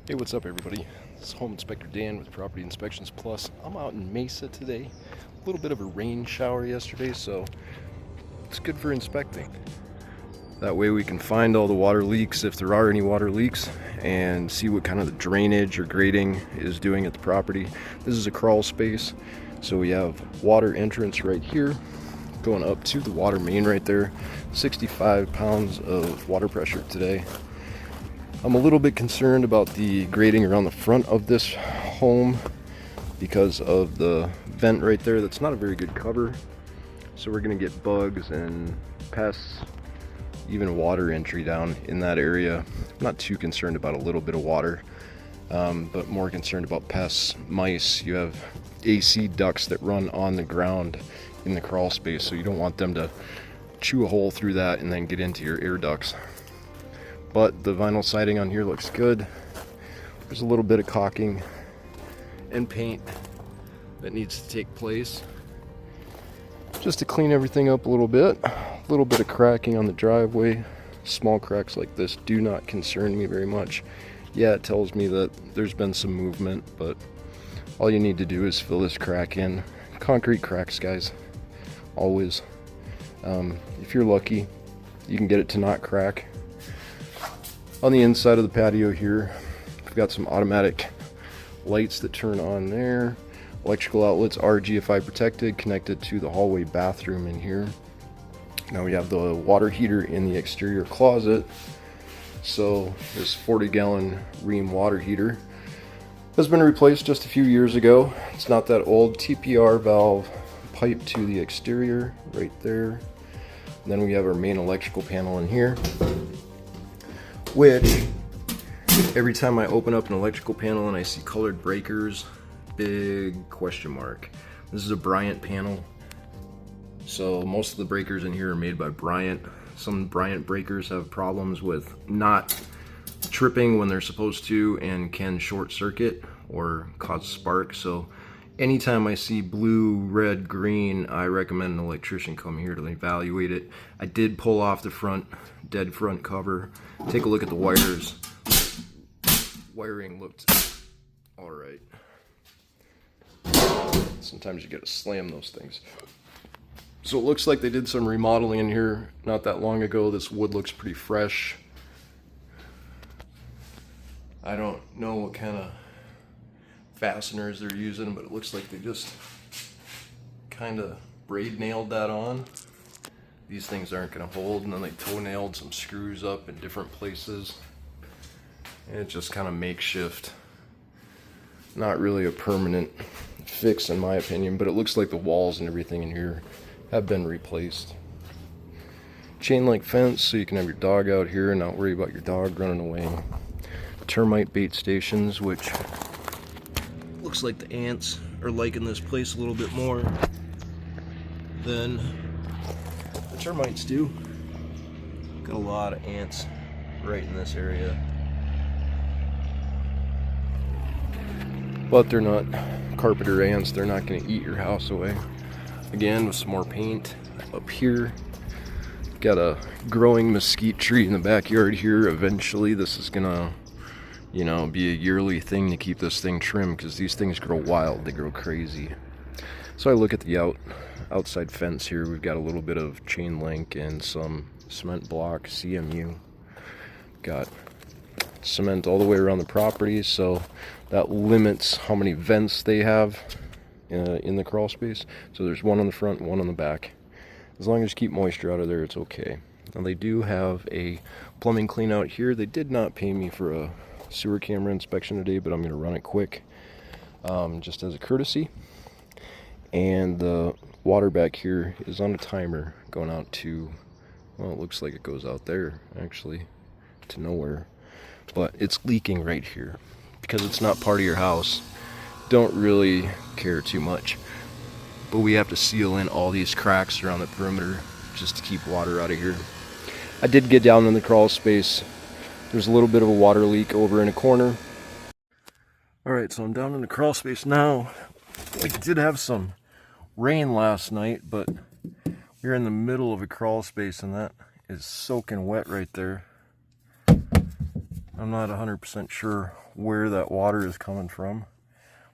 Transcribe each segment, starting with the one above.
Hey, what's up everybody? This is Home Inspector Dan with Property Inspections Plus. I'm out in Mesa today. A little bit of a rain shower yesterday, so it's good for inspecting. That way we can find all the water leaks, if there are any water leaks, and see what kind of the drainage or grading is doing at the property. This is a crawl space, so we have water entrance right here, going up to the water main right there. 65 pounds of water pressure today. I'm a little bit concerned about the grading around the front of this home because of the vent right there. That's not a very good cover. So we're gonna get bugs and pests, even water entry down in that area. I'm not too concerned about a little bit of water, but more concerned about pests, mice. You have AC ducts that run on the ground in the crawl space, so you don't want them to chew a hole through that and then get into your air ducts. But the vinyl siding on here looks good. There's a little bit of caulking and paint that needs to take place just to clean everything up a little bit. A little bit of cracking on the driveway. Small cracks like this do not concern me very much. Yeah, it tells me that there's been some movement, but all you need to do is fill this crack in. Concrete cracks, guys, always. If you're lucky, you can get it to not crack. On the inside of the patio here, we've got some automatic lights that turn on there. Electrical outlets are GFI protected, connected to the hallway bathroom in here. Now we have the water heater in the exterior closet. So this 40-gallon Rheem water heater has been replaced just a few years ago. It's not that old. TPR valve pipe to the exterior right there. And then we have our main electrical panel in here, which every time I open up an electrical panel and I see colored breakers, big question mark. This is a Bryant panel. So most of the breakers in here are made by Bryant. Some Bryant breakers have problems with not tripping when they're supposed to and can short circuit or cause spark. So anytime I see blue, red, green, I recommend an electrician come here to evaluate it. I did pull off the front, dead front cover. Take a look at the wires. Wiring looked all right. Sometimes you gotta slam those things. So it looks like they did some remodeling in here not that long ago. This wood looks pretty fresh. I don't know what kind of fasteners they're using, but it looks like they just kind of braid nailed that on. These things aren't going to hold, and then they toe-nailed some screws up in different places. And it's just kind of makeshift. Not really a permanent fix in my opinion, but it looks like the walls and everything in here have been replaced. Chain link fence so you can have your dog out here and not worry about your dog running away. Termite bait stations, which looks like the ants are liking this place a little bit more than the termites do. Got a lot of ants right in this area. But they're not carpenter ants, they're not going to eat your house away. Again, with some more paint up here. Got a growing mesquite tree in the backyard here. Eventually this is gonna, you know, be a yearly thing to keep this thing trimmed, because these things grow wild, they grow crazy. So I look at the outside fence here. We've got a little bit of chain link and some cement block CMU. Got cement all the way around the property, so that limits how many vents they have in the crawl space. So there's one on the front, one on the back. As long as you keep moisture out of there, it's okay. Now they do have a plumbing clean out here. They did not pay me for a sewer camera inspection today, but I'm going to run it quick just as a courtesy. And the water back here is on a timer going out to, well, it looks like it goes out there actually to nowhere, but it's leaking right here. Because it's not part of your house, don't really care too much, but we have to seal in all these cracks around the perimeter just to keep water out of here. I did get down in the crawl space. There's a little bit of a water leak over in a corner. Alright, so I'm down in the crawl space now. We did have some rain last night, but we're in the middle of a crawl space and that is soaking wet right there. I'm not 100% sure where that water is coming from,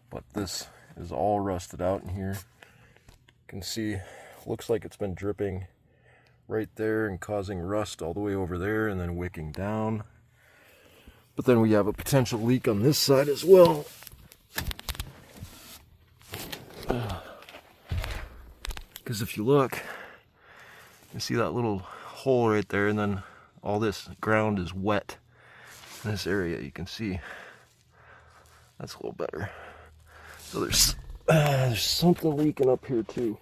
but this is all rusted out in here. You can see, looks like it's been dripping right there and causing rust all the way over there and then wicking down. But then we have a potential leak on this side as well. Because if you look, you see that little hole right there, and then all this ground is wet in this area. You can see that's a little better. So there's something leaking up here too.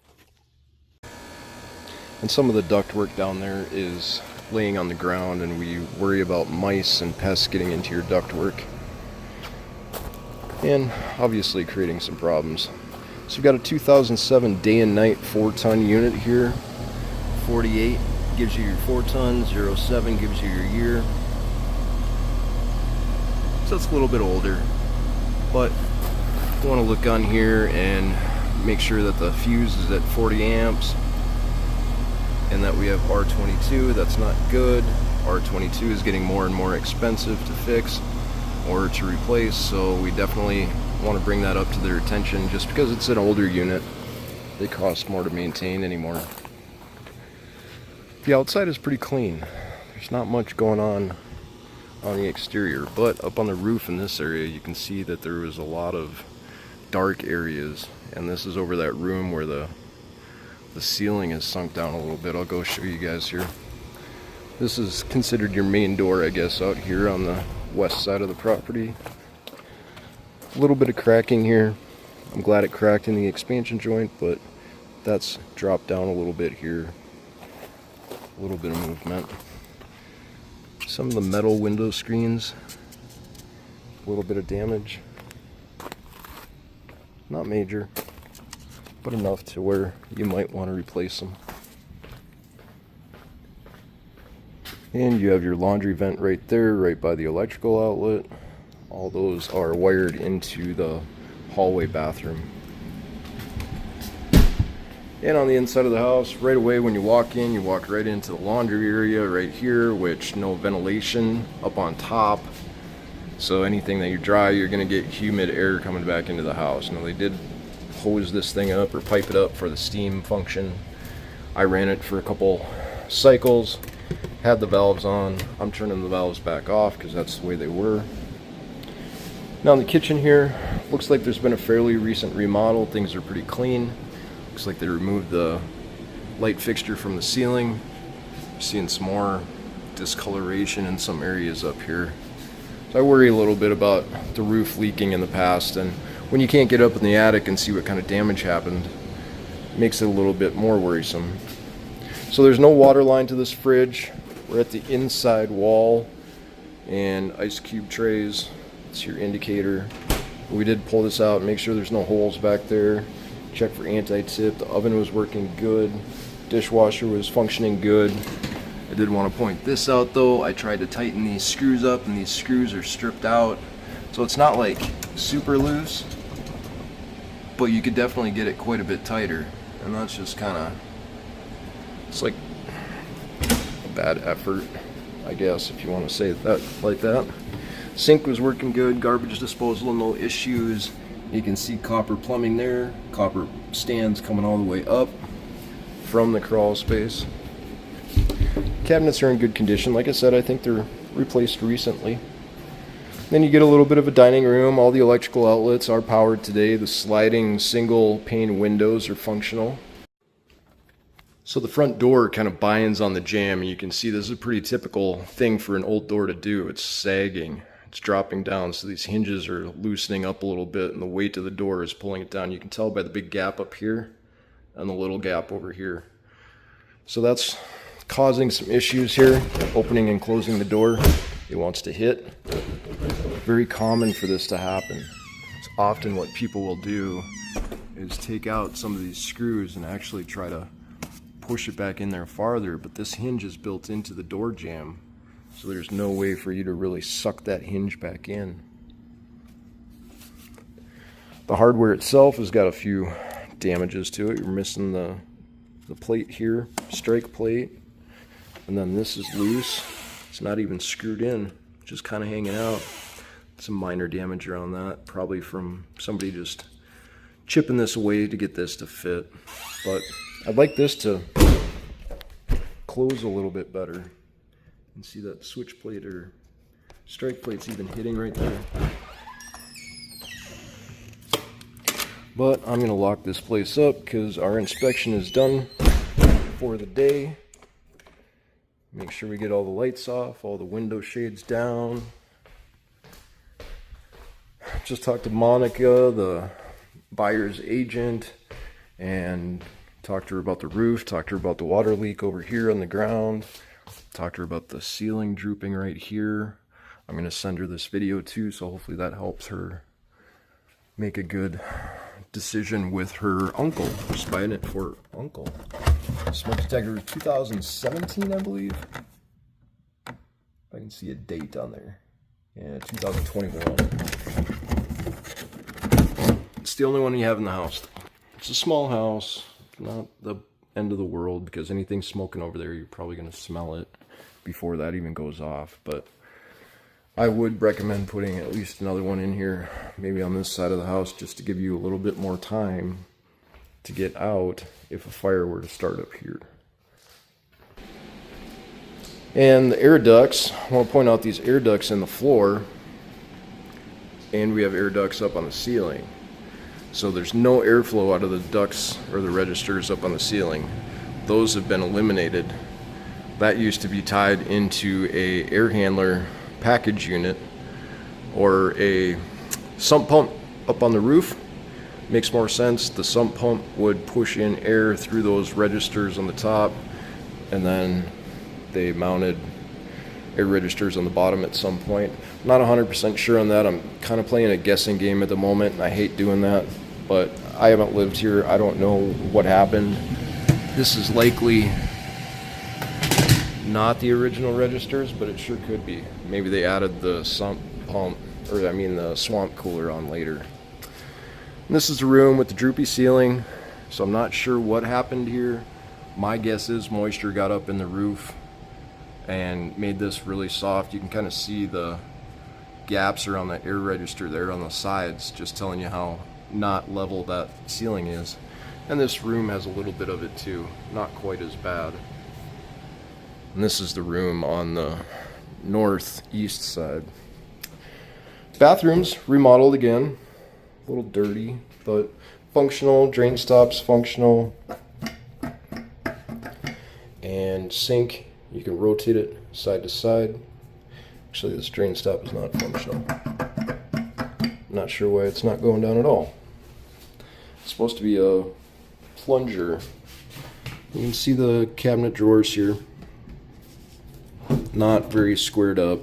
And some of the ductwork down there is laying on the ground, and we worry about mice and pests getting into your ductwork and obviously creating some problems. So you've got a 2007 day and night 4-ton unit here. 48 gives you your 4 tons, 07 gives you your year. So it's a little bit older, but you want to look on here and make sure that the fuse is at 40 amps and that we have R22. That's not good. R22 is getting more and more expensive to fix or to replace, so we definitely want to bring that up to their attention. Just because it's an older unit, they cost more to maintain anymore. The outside is pretty clean. There's not much going on the exterior, but up on the roof in this area you can see that there was a lot of dark areas, and this is over that room where the ceiling is sunk down a little bit. I'll go show you guys here. This is considered your main door, I guess, out here on the west side of the property. A little bit of cracking here. I'm glad it cracked in the expansion joint, but that's dropped down a little bit here. A little bit of movement. Some of the metal window screens, a little bit of damage. Not major, but enough to where you might want to replace them. And you have your laundry vent right there, right by the electrical outlet. All those are wired into the hallway bathroom. And on the inside of the house, right away when you walk in, you walk right into the laundry area right here, which no ventilation up on top. So anything that you dry, you're going to get humid air coming back into the house. Now they did hose this thing up or pipe it up for the steam function. I ran it for a couple cycles, had the valves on. I'm turning the valves back off because that's the way they were. Now in the kitchen here, looks like there's been a fairly recent remodel. Things are pretty clean. Looks like they removed the light fixture from the ceiling. You're seeing some more discoloration in some areas up here. So I worry a little bit about the roof leaking in the past, and when you can't get up in the attic and see what kind of damage happened, it makes it a little bit more worrisome. So there's no water line to this fridge. We're at the inside wall, and ice cube trays. It's your indicator. We did pull this out and make sure there's no holes back there. Check for anti-tip. The oven was working good. Dishwasher was functioning good. I did want to point this out though. I tried to tighten these screws up, and these screws are stripped out. So it's not like super loose, but you could definitely get it quite a bit tighter. And that's just kind of, it's like a bad effort, I guess, if you want to say that like that. Sink was working good. Garbage disposal, no issues. You can see copper plumbing there. Copper stands coming all the way up from the crawl space. Cabinets are in good condition. Like I said, I think they're replaced recently. Then you get a little bit of a dining room. All the electrical outlets are powered today. The sliding single pane windows are functional. So the front door kind of binds on the jamb, and you can see this is a pretty typical thing for an old door to do. It's sagging. It's dropping down, so these hinges are loosening up a little bit, and the weight of the door is pulling it down. You can tell by the big gap up here and the little gap over here. So that's causing some issues here. Opening and closing the door, it wants to hit. Very common for this to happen. It's often what people will do is take out some of these screws and actually try to push it back in there farther, but this hinge is built into the door jamb, so there's no way for you to really suck that hinge back in. The hardware itself has got a few damages to it. You're missing the plate here, strike plate, and then this is loose. It's not even screwed in. just kind of hanging out. Some minor damage around that, probably from somebody just chipping this away to get this to fit. But I'd like this to close a little bit better. And see that switch plate or strike plate's even hitting right there. But I'm gonna lock this place up because our inspection is done for the day. Make sure we get all the lights off, all the window shades down. Just talked to Monica, the buyer's agent, and talked to her about the roof, talked to her about the water leak over here on the ground, talked to her about the ceiling drooping right here. I'm going to send her this video too, so hopefully that helps her make a good decision with her uncle. Just buying it for uncle. Smoke detector 2017, I believe. If I can see a date on there. Yeah, 2021. It's the only one you have in the house. It's a small house, not the end of the world, because anything smoking over there, you're probably going to smell it before that even goes off. But I would recommend putting at least another one in here, maybe on this side of the house, just to give you a little bit more time to get out if a fire were to start up here. And the air ducts, I want to point out these air ducts in the floor, and we have air ducts up on the ceiling. So there's no airflow out of the ducts or the registers up on the ceiling. Those have been eliminated. That used to be tied into a air handler package unit or a sump pump up on the roof. Makes more sense. The sump pump would push in air through those registers on the top, and then they mounted air registers on the bottom at some point. I'm not 100% sure on that. I'm kind of playing a guessing game at the moment, and I hate doing that, but I haven't lived here. I don't know what happened. This is likely not the original registers, but it sure could be. Maybe they added the sump pump, or I mean the swamp cooler on later. And this is the room with the droopy ceiling, so I'm not sure what happened here. My guess is moisture got up in the roof and made this really soft. You can kind of see the gaps around the air register there on the sides, just telling you how not level that ceiling is. And this room has a little bit of it too, not quite as bad. And this is the room on the northeast side. Bathrooms remodeled again, a little dirty, but functional. Drain stops functional, and sink, you can rotate it side to side. Actually, this drain stop is not functional. Not sure why it's not going down at all. It's supposed to be a plunger. You can see the cabinet drawers here. Not very squared up,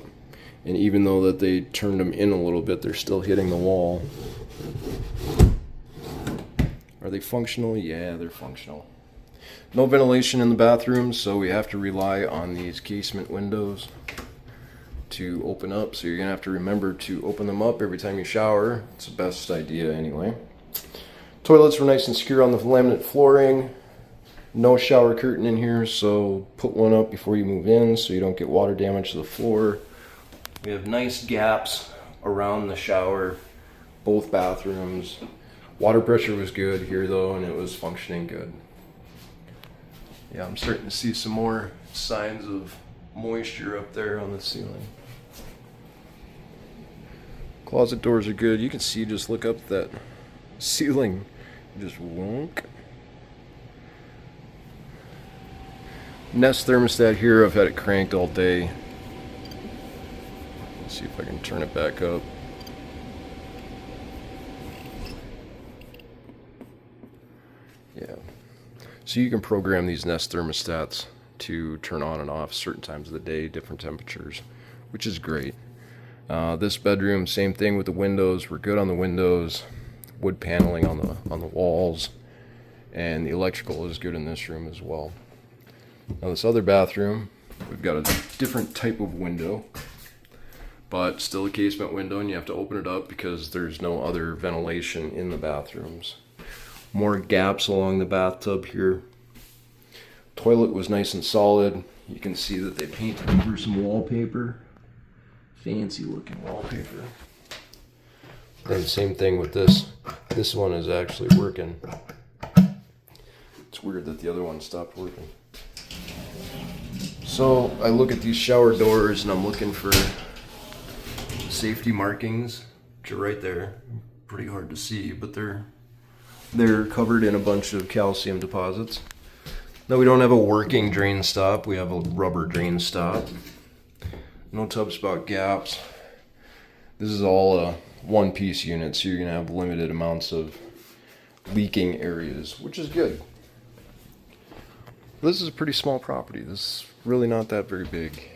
and even though that they turned them in a little bit, they're still hitting the wall. Are they functional? Yeah, they're functional. No ventilation in the bathroom, so we have to rely on these casement windows to open up. So you're gonna have to remember to open them up every time you shower. It's the best idea anyway. Toilets were nice and secure on the laminate flooring. No shower curtain in here, so put one up before you move in so you don't get water damage to the floor. We have nice gaps around the shower, both bathrooms. Water pressure was good here though, and it was functioning good. Yeah, I'm starting to see some more signs of moisture up there on the ceiling. Closet doors are good. You can see, just look up that ceiling, just wonk. Nest thermostat here, I've had it cranked all day. Let's see if I can turn it back up. Yeah. So you can program these Nest thermostats to turn on and off certain times of the day, different temperatures, which is great. This bedroom, same thing with the windows. We're good on the windows, wood paneling on the walls, and the electrical is good in this room as well. Now this other bathroom, we've got a different type of window, but still a casement window, and you have to open it up because there's no other ventilation in the bathrooms. More gaps along the bathtub here. Toilet was nice and solid. You can see that they painted over some wallpaper. Fancy looking wallpaper. And same thing with this. This one is actually working. It's weird that the other one stopped working. So I look at these shower doors and I'm looking for safety markings, which are right there. Pretty hard to see, but they're covered in a bunch of calcium deposits. Now we don't have a working drain stop, we have a rubber drain stop. No tub spout gaps. This is all a one-piece unit, so you're gonna have limited amounts of leaking areas, which is good. This is a pretty small property. This is really not that very big.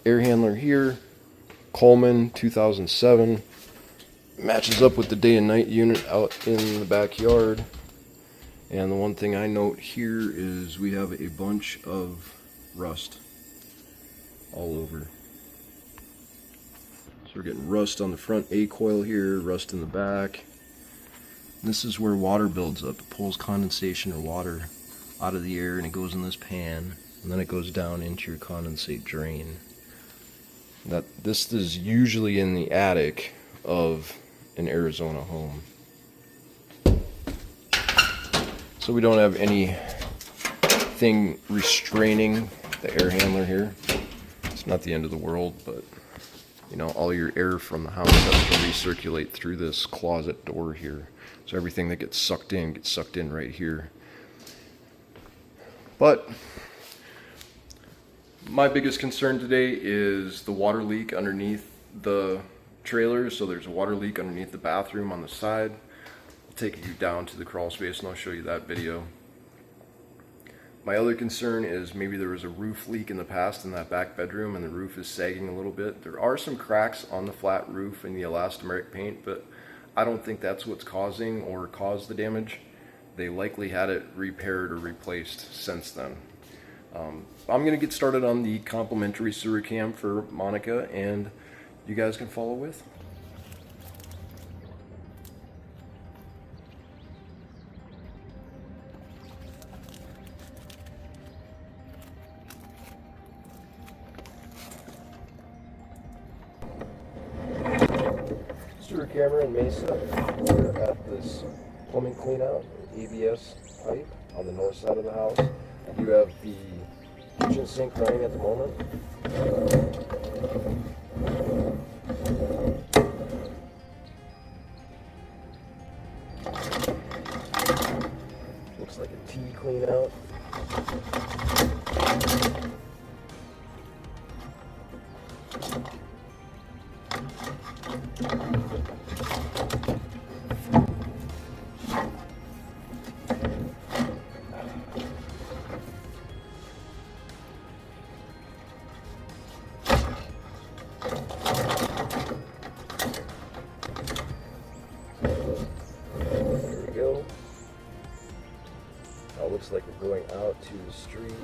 Air handler here, Coleman 2007. Matches up with the day and night unit out in the backyard. And the one thing I note here is we have a bunch of rust all over. So we're getting rust on the front A coil here, rust in the back. This is where water builds up. It pulls condensation or water out of the air and it goes in this pan, and then it goes down into your condensate drain. This is usually in the attic of an Arizona home. So we don't have anything restraining the air handler here. It's not the end of the world, but you know, all your air from the house has to recirculate through this closet door here. So everything that gets sucked in right here. But my biggest concern today is the water leak underneath the trailer. So there's a water leak underneath the bathroom on the side. I'll take you down to the crawl space and I'll show you that video. My other concern is maybe there was a roof leak in the past in that back bedroom and the roof is sagging a little bit. There are some cracks on the flat roof in the elastomeric paint, but I don't think that's what's causing or caused the damage. They likely had it repaired or replaced since then. I'm going to get started on the complimentary sewer cam for Monica, and you guys can follow with. Sewer camera in Mesa. We're at this plumbing cleanout, ABS pipe on the north side of the house. You have the kitchen sink running at the moment. Looks like a T clean out. Looks like we're going out to the street.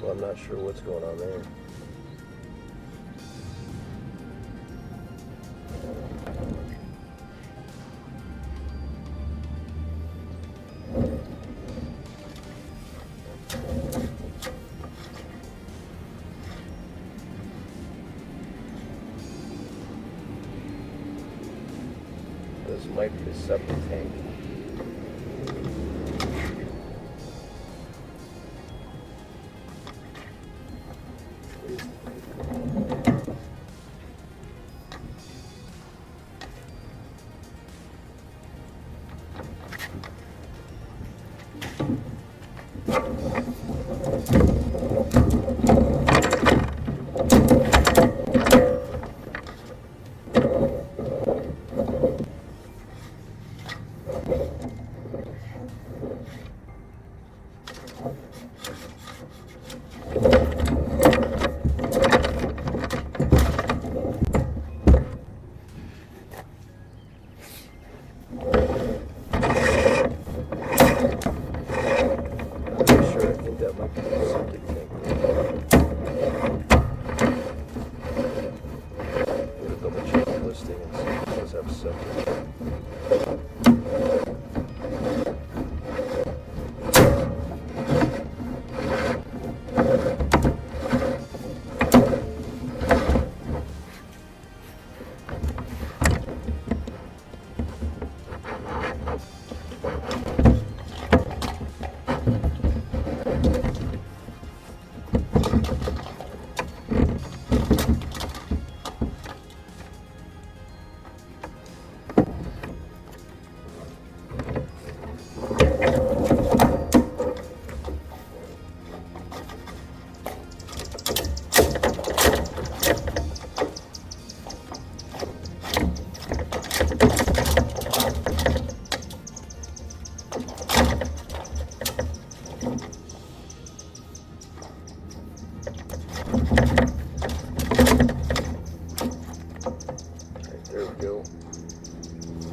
Well, I'm not sure what's going on there. This might be a septic tank.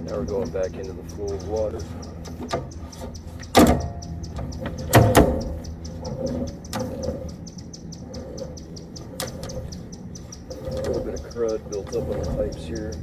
Now we're going back into the flow of water. A little bit of crud built up on the pipes here.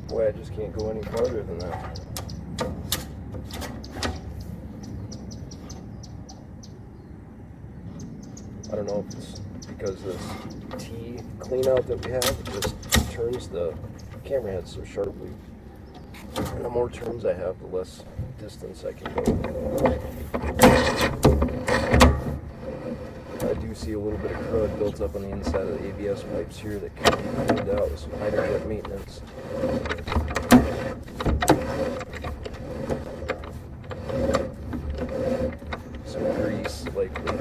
Boy, I just can't go any farther than that. I don't know if it's because this T clean out that we have, it just turns the camera head so sharply. And the more turns I have, the less distance I can go. I do see a little bit of crud built up on the inside of the ABS pipes here that can be cleaned out with some hydrojet maintenance. Some grease likely.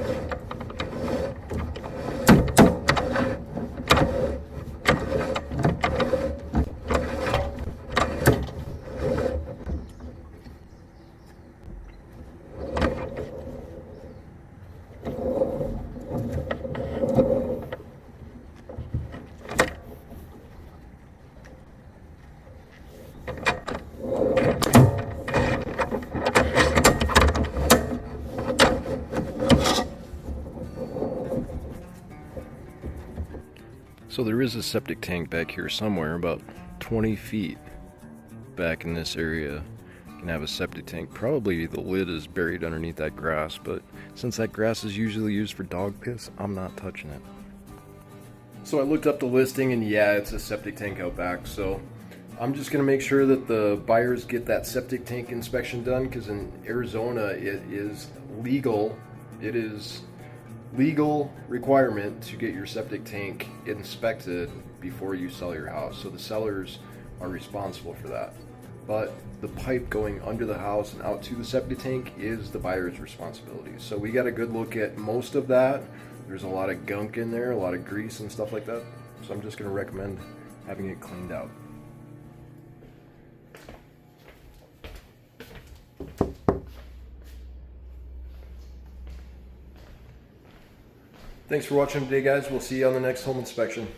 So there is a septic tank back here somewhere, about 20 feet back in this area. You can have a septic tank. Probably the lid is buried underneath that grass, but since that grass is usually used for dog piss, I'm not touching it. So I looked up the listing and yeah, it's a septic tank out back. So I'm just gonna make sure that the buyers get that septic tank inspection done, because in Arizona it is legal. It is legal requirement to get your septic tank inspected before you sell your house. So the sellers are responsible for that. But the pipe going under the house and out to the septic tank is the buyer's responsibility. So we got a good look at most of that. There's a lot of gunk in there, a lot of grease and stuff like that. So I'm just gonna recommend having it cleaned out. Thanks for watching today, guys. We'll see you on the next home inspection.